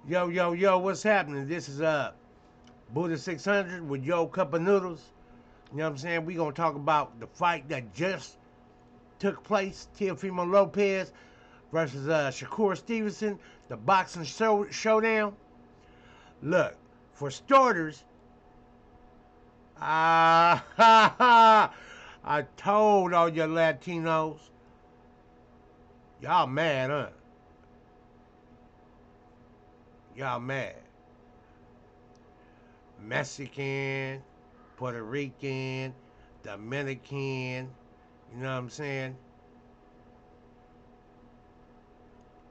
Yo, yo, yo, what's happening? This is Buddha 600 with Yo Cup of Noodles. You know what I'm saying? We gonna talk about the fight that just took place, Teofimo Lopez versus Shakur Stevenson, the boxing showdown. Look, for starters, I told all your Latinos, y'all mad, huh? Y'all mad. Mexican, Puerto Rican, Dominican, you know what I'm saying?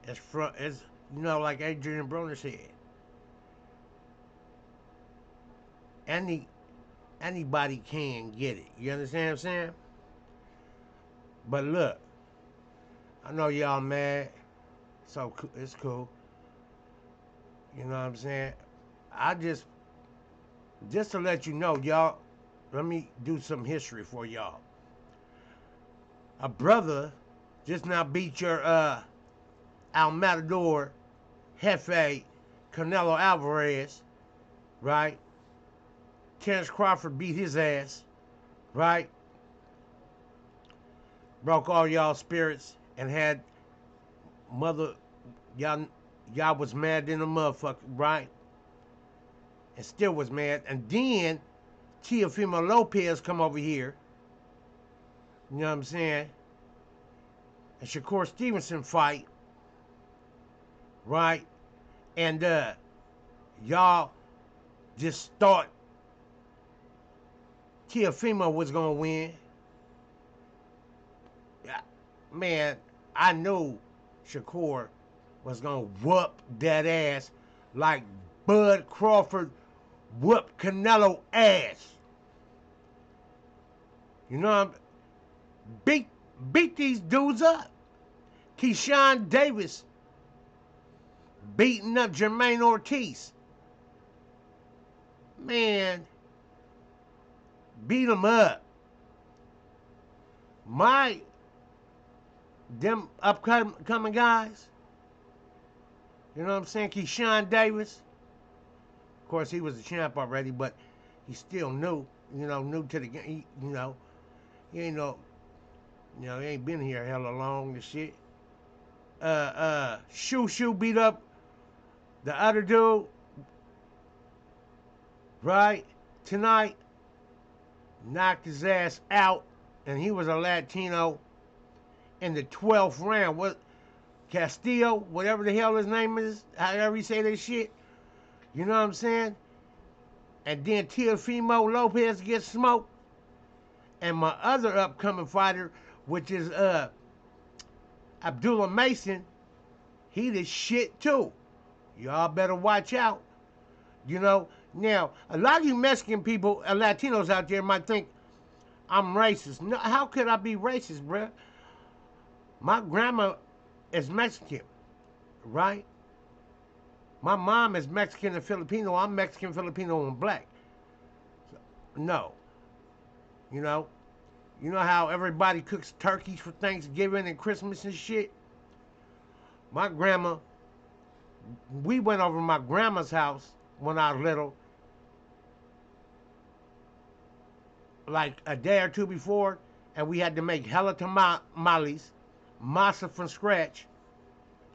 It's like Adrian Broner said, any anybody can get it. You understand what I'm saying? But look, I know y'all mad, so it's cool. You know what I'm saying? I just to let you know, y'all. Let me do some history for y'all. A brother just now beat your Al Matador Jefe Canelo Alvarez, right? Terrence Crawford beat his ass, right? Broke all y'all spirits and had mother y'all was mad in the motherfucker, right? And still was mad. And then Teofimo Lopez come over here, you know what I'm saying? And Shakur Stevenson fight, right? And y'all just thought Teofimo was gonna win. Man, I knew Shakur was gonna whoop that ass like Bud Crawford whooped Canelo ass. You know, beat beat these dudes up. Keyshawn Davis beating up Jermaine Ortiz. Man, beat them up. My them upcoming guys, you know what I'm saying? Keyshawn Davis. Of course, he was a champ already, but he's still new. New to the game. He ain't he ain't been here hella long and shit. Shoo beat up the other dude, right? Tonight, knocked his ass out, and he was a Latino in the 12th round. What Castillo, whatever the hell his name is, however you say that shit. You know what I'm saying? And then Teofimo Lopez gets smoked. And my other upcoming fighter, which is Abdullah Mason, he the shit too. Y'all better watch out. Now, a lot of you Mexican people, Latinos out there might think I'm racist. No, how could I be racist, bruh? My grandma is Mexican, right? My mom is Mexican and Filipino. I'm Mexican, Filipino, and black. So, no. You know? You know how everybody cooks turkeys for Thanksgiving and Christmas and shit? My grandma, we went over to my grandma's house when I was little, like a day or two before, and we had to make hella tamales, masa from scratch,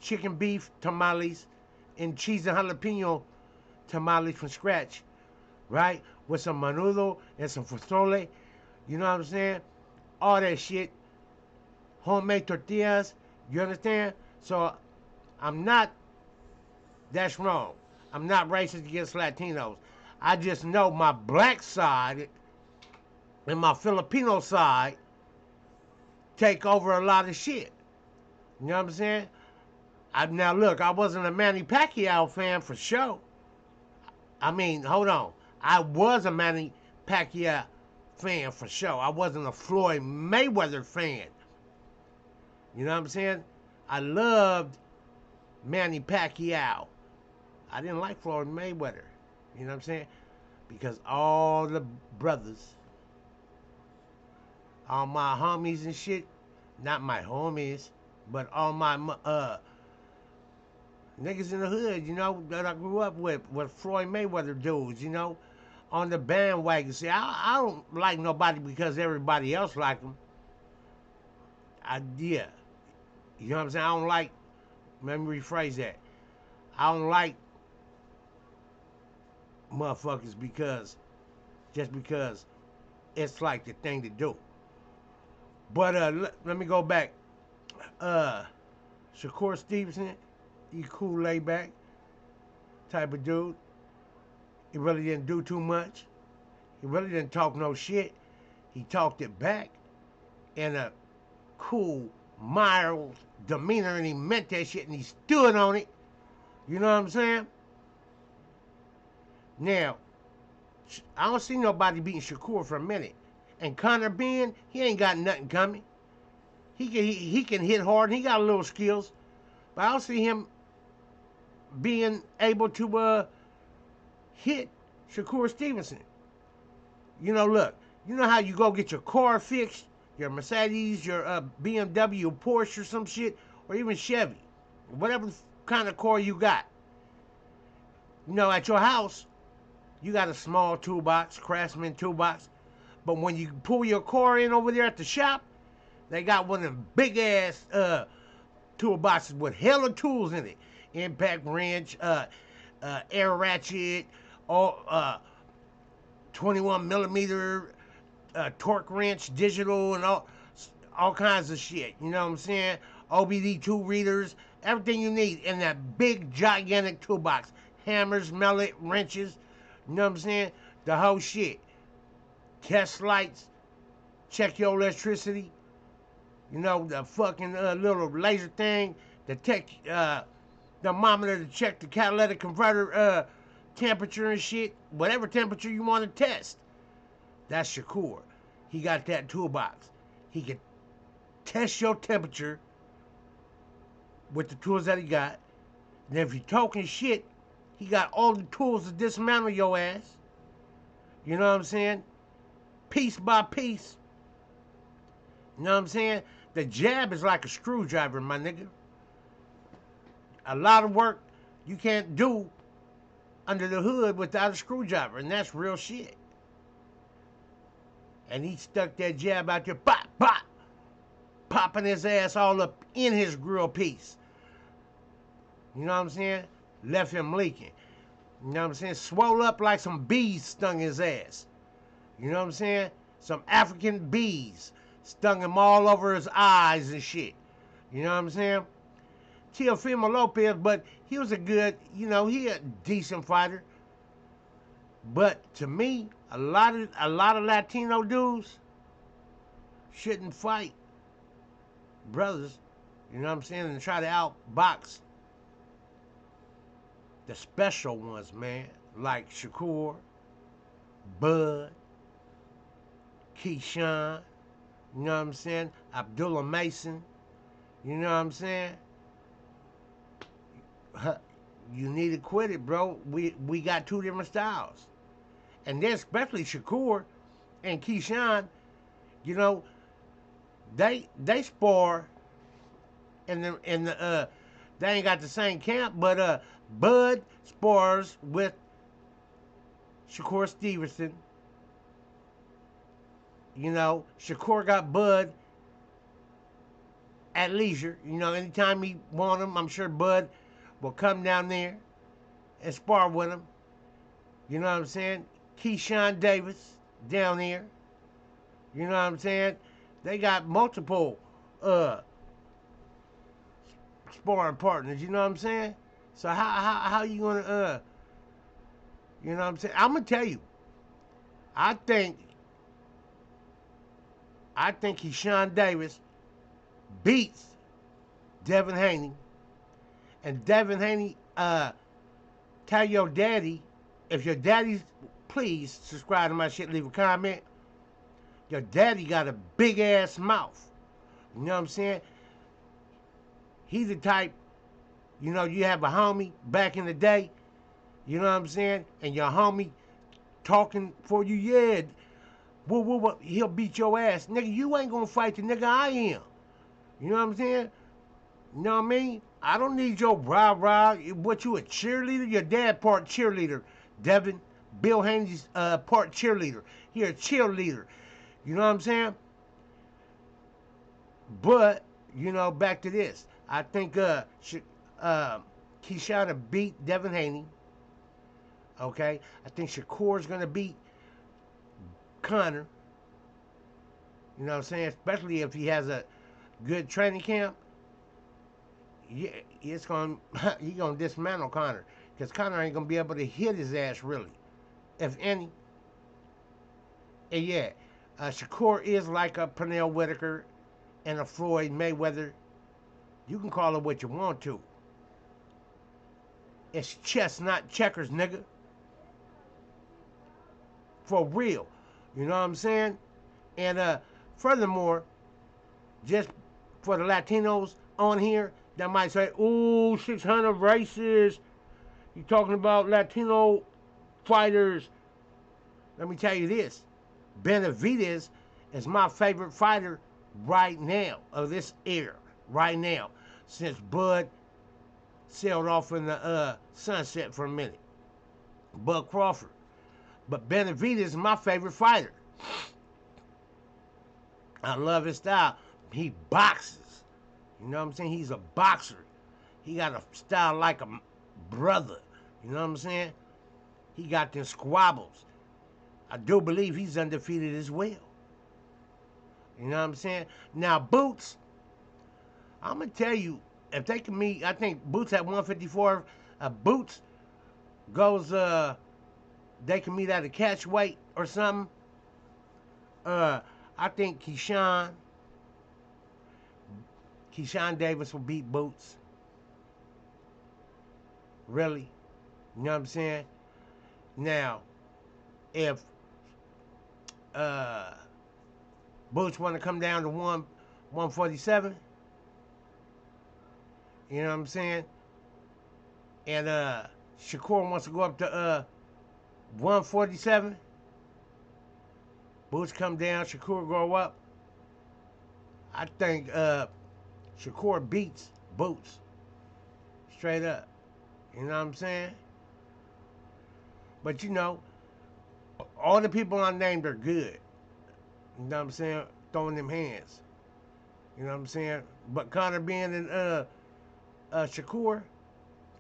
chicken beef tamales, and cheese and jalapeno tamales from scratch, right? With some menudo and some fazole, you know what I'm saying? All that shit, homemade tortillas, you understand? So I'm not, that's wrong. I'm not racist against Latinos. I just know my black side and my Filipino side take over a lot of shit. You know what I'm saying? Now look, I wasn't a Manny Pacquiao fan for sure. I mean, hold on. I was a Manny Pacquiao fan for sure. I wasn't a Floyd Mayweather fan. You know what I'm saying? I loved Manny Pacquiao. I didn't like Floyd Mayweather. You know what I'm saying? Because all the brothers, all my homies and shit, not my homies, but all my Niggas in the hood, that I grew up with Floyd Mayweather dudes, on the bandwagon. See, I don't like nobody because everybody else like them. Yeah. You know what I'm saying? I don't like, let me rephrase that. I don't like motherfuckers just because it's like the thing to do. But let me go back. Shakur Stevenson, he cool, laid back type of dude. He really didn't do too much. He really didn't talk no shit. He talked it back in a cool, mild demeanor, and he meant that shit, and he stood on it. You know what I'm saying? Now, I don't see nobody beating Shakur for a minute. And Conor Ben, he ain't got nothing coming. He can hit hard, and he got a little skills. But I don't see him being able to hit Shakur Stevenson. Look, you know how you go get your car fixed, your Mercedes, your BMW, Porsche or some shit, or even Chevy, whatever kind of car you got. At your house, you got a small toolbox, Craftsman toolbox, but when you pull your car in over there at the shop, they got one of them big ass toolboxes with hella tools in it. Impact wrench, air ratchet, all 21 millimeter torque wrench, digital, and all kinds of shit. You know what I'm saying? OBD2 readers, everything you need in that big gigantic toolbox. Hammers, mallet, wrenches, you know what I'm saying? The whole shit. Test lights, check your electricity. The fucking little laser thing, the thermometer to check the catalytic converter temperature and shit. Whatever temperature you want to test. That's Shakur. He got that toolbox. He can test your temperature with the tools that he got. And if you're talking shit, he got all the tools to dismantle your ass. You know what I'm saying? Piece by piece. You know what I'm saying? The jab is like a screwdriver, my nigga. A lot of work you can't do under the hood without a screwdriver, and that's real shit. And he stuck that jab out there, pop, pop, popping his ass all up in his grill piece. You know what I'm saying? Left him leaking. You know what I'm saying? Swole up like some bees stung his ass. You know what I'm saying? Some African bees stung him all over his eyes and shit. You know what I'm saying? Teofimo Lopez, but he was he a decent fighter. But to me, a lot of Latino dudes shouldn't fight brothers, you know what I'm saying, and try to outbox the special ones, man, like Shakur, Bud, Keyshawn, you know what I'm saying, Abdullah Mason, you know what I'm saying? You need to quit it, bro. We got two different styles. And then especially Shakur and Keyshawn, they spar in the they ain't got the same camp, but Bud spars with Shakur Stevenson. Shakur got Bud at leisure. Anytime he want him, I'm sure Bud will come down there and spar with him. You know what I'm saying? Keyshawn Davis down here. You know what I'm saying? They got multiple sparring partners. You know what I'm saying? So how you gonna you know what I'm saying? I'm gonna tell you. I think Keyshawn Davis beats Devin Haney. And Devin Haney, tell your daddy, if your daddy's, please subscribe to my shit, leave a comment. Your daddy got a big ass mouth. You know what I'm saying? He's the type, you have a homie back in the day, you know what I'm saying? And your homie talking for you, yeah, he'll beat your ass. Nigga, you ain't gonna fight the nigga I am. You know what I'm saying? You know what I mean? I don't need your rah-rah. What, you a cheerleader? Your dad part cheerleader, Devin. Bill Haney's part cheerleader. He a cheerleader. You know what I'm saying? But, you know, back to this. I think Keyshawn beat Devin Haney. Okay? I think Shakur's going to beat Conor. You know what I'm saying? Especially if he has a good training camp. Yeah, it's going he gonna dismantle Conor. Because Conor ain't going to be able to hit his ass, really. If any. And yeah, Shakur is like a Pernell Whitaker and a Floyd Mayweather. You can call it what you want to. It's chess, not checkers, nigga. For real. You know what I'm saying? And furthermore, just for the Latinos on here that might say, ooh, 600 races. You talking about Latino fighters. Let me tell you this. Benavidez is my favorite fighter right now, of this era, right now, since Bud sailed off in the sunset for a minute. Bud Crawford. But Benavidez is my favorite fighter. I love his style. He boxes. You know what I'm saying? He's a boxer. He got a style like a brother. You know what I'm saying? He got them squabbles. I do believe he's undefeated as well. You know what I'm saying? Now, Boots, I'm going to tell you, if they can meet, I think Boots at 154, Boots goes, they can meet at a catch weight or something. I think Keyshawn Davis will beat Boots. Really? You know what I'm saying? Now, if Boots want to come down to 147, you know what I'm saying? And Shakur wants to go up to 147. Boots come down, Shakur go up. I think Shakur beats Boots. Straight up. You know what I'm saying? But you know, all the people I named are good. You know what I'm saying? Throwing them hands. You know what I'm saying? But Conor being in Shakur,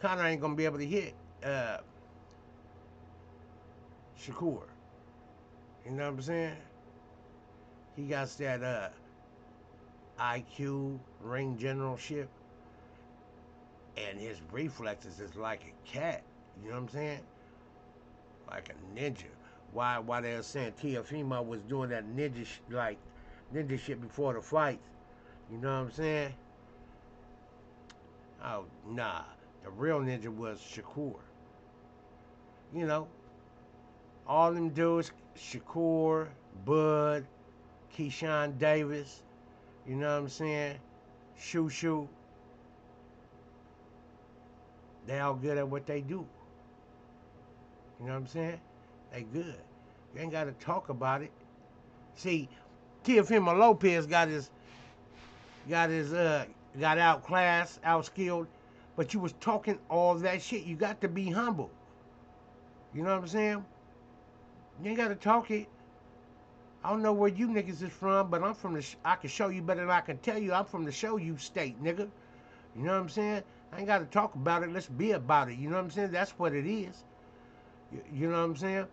Conor ain't gonna be able to hit Shakur. You know what I'm saying? He got that IQ, ring generalship, and his reflexes is like a cat. You know what I'm saying? Like a ninja. Why they were saying Teofimo was doing that ninja shit before the fights. You know what I'm saying? Oh, nah. The real ninja was Shakur. You know, all them dudes, Shakur, Bud, Keyshawn Davis, you know what I'm saying? Shoo. They all good at what they do. You know what I'm saying? They good. You ain't got to talk about it. See, Teofimo Lopez got outclassed, outskilled, but you was talking all that shit. You got to be humble. You know what I'm saying? You ain't got to talk it. I don't know where you niggas is from, but I'm from I can show you better than I can tell you. I'm from the show you state, nigga. You know what I'm saying? I ain't got to talk about it. Let's be about it. You know what I'm saying? That's what it is. You know what I'm saying?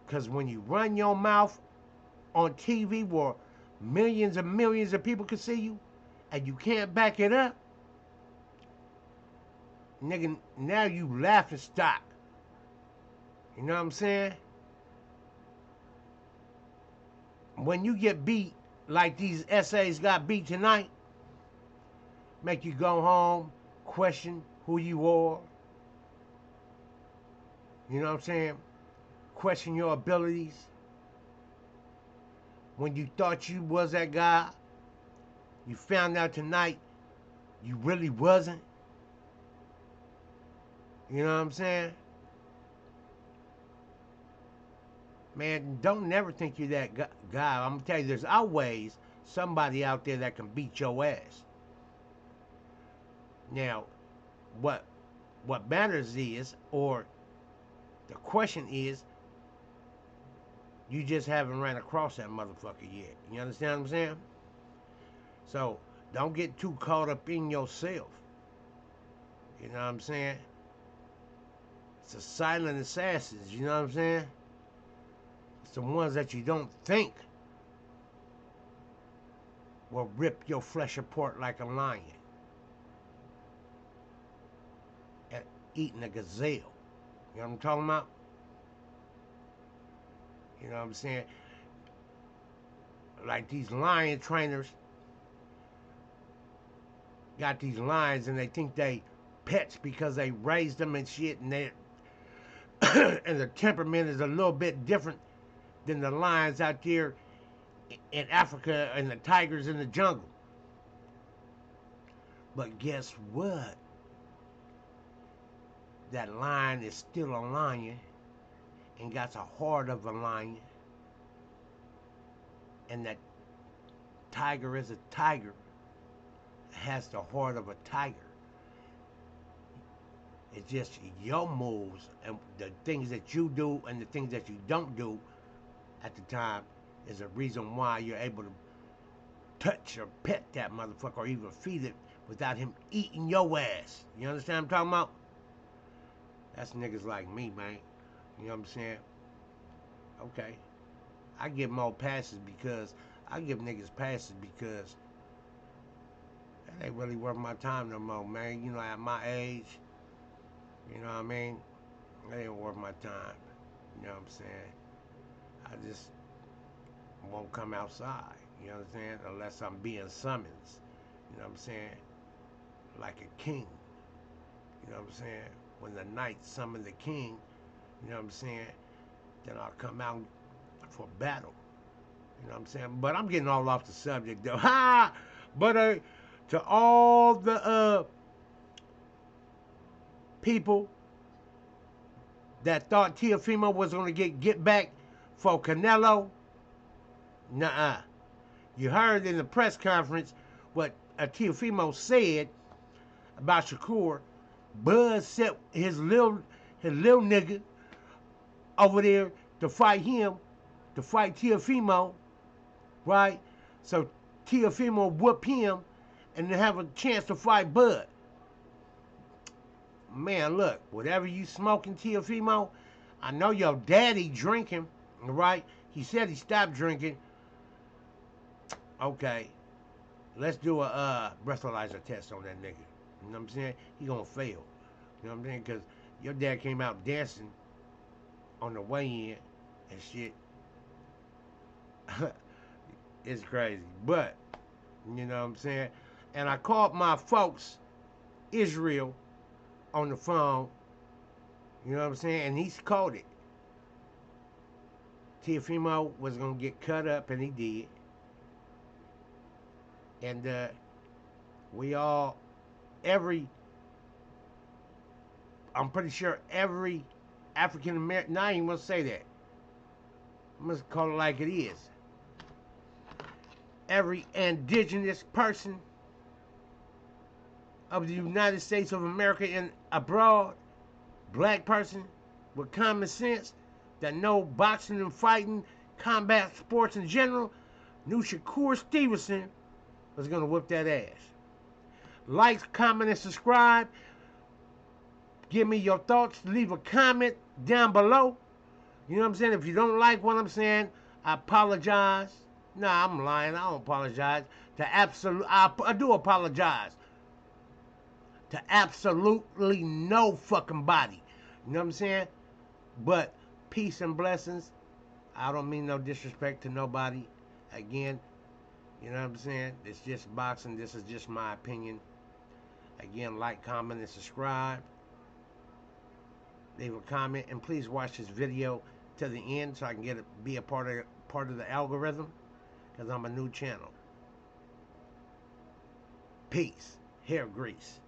Because when you run your mouth on TV where millions and millions of people can see you and you can't back it up, nigga, now you laughing stock. You know what I'm saying? When you get beat like these essays got beat tonight, make you go home, question who you are. You know what I'm saying? Question your abilities. When you thought you was that guy, you found out tonight you really wasn't. You know what I'm saying? Man, don't never think you're that guy. I'm gonna tell you, there's always somebody out there that can beat your ass. Now, what matters is, or the question is, you just haven't ran across that motherfucker yet. You understand what I'm saying? So don't get too caught up in yourself. You know what I'm saying? It's the silent assassins, you know what I'm saying? It's the ones that you don't think will rip your flesh apart like a lion and eating a gazelle. You know what I'm talking about? You know what I'm saying? Like these lion trainers got these lions and they think they pets because they raised them and shit, and they and the temperament is a little bit different than the lions out there in Africa and the tigers in the jungle. But guess what? That lion is still a lion and got the heart of a lion. And that tiger is a tiger, has the heart of a tiger. It's just your moves and the things that you do and the things that you don't do at the time is the reason why you're able to touch or pet that motherfucker or even feed it without him eating your ass. You understand what I'm talking about? That's niggas like me, man. You know what I'm saying? Okay. I give more passes because I give niggas passes because that ain't really worth my time no more, man. You know, at my age, you know what I mean? That ain't worth my time. You know what I'm saying? I just won't come outside. You know what I'm saying? Unless I'm being summoned. You know what I'm saying? Like a king. You know what I'm saying? When the knight summoned the king, you know what I'm saying? Then I'll come out for battle. You know what I'm saying? But I'm getting all off the subject though. Ha! But to all the people that thought Teofimo was gonna get back for Canelo, nuh-uh. You heard in the press conference what Teofimo said about Shakur. Bud sent his little nigga over there to fight him, to fight Teofimo, right? So Teofimo whoop him and then have a chance to fight Bud. Man, look, whatever you smoking, Teofimo, I know your daddy drinking, right? He said he stopped drinking. Okay, let's do a breathalyzer test on that nigga. You know what I'm saying? He gonna fail. You know what I'm saying? Because your dad came out dancing on the way in and shit. It's crazy. But, you know what I'm saying? And I called my folks, Israel, on the phone. You know what I'm saying? And he's called it. Teofimo was going to get cut up, and he did. And I'm pretty sure every African American, now I ain't going to say that. I'm going to call it like it is. Every indigenous person of the United States of America and abroad, black person with common sense that know boxing and fighting, combat sports in general, knew Shakur Stevenson was going to whip that ass. Like, comment, and subscribe. Give me your thoughts. Leave a comment down below. You know what I'm saying? If you don't like what I'm saying, I apologize. Nah, I'm lying. I don't apologize. I do apologize to absolutely no fucking body. You know what I'm saying? But peace and blessings. I don't mean no disrespect to nobody. Again, you know what I'm saying? It's just boxing. This is just my opinion. Again, like, comment, and subscribe. Leave a comment, and please watch this video to the end so I can be a part of the algorithm, because I'm a new channel. Peace. Hair grease.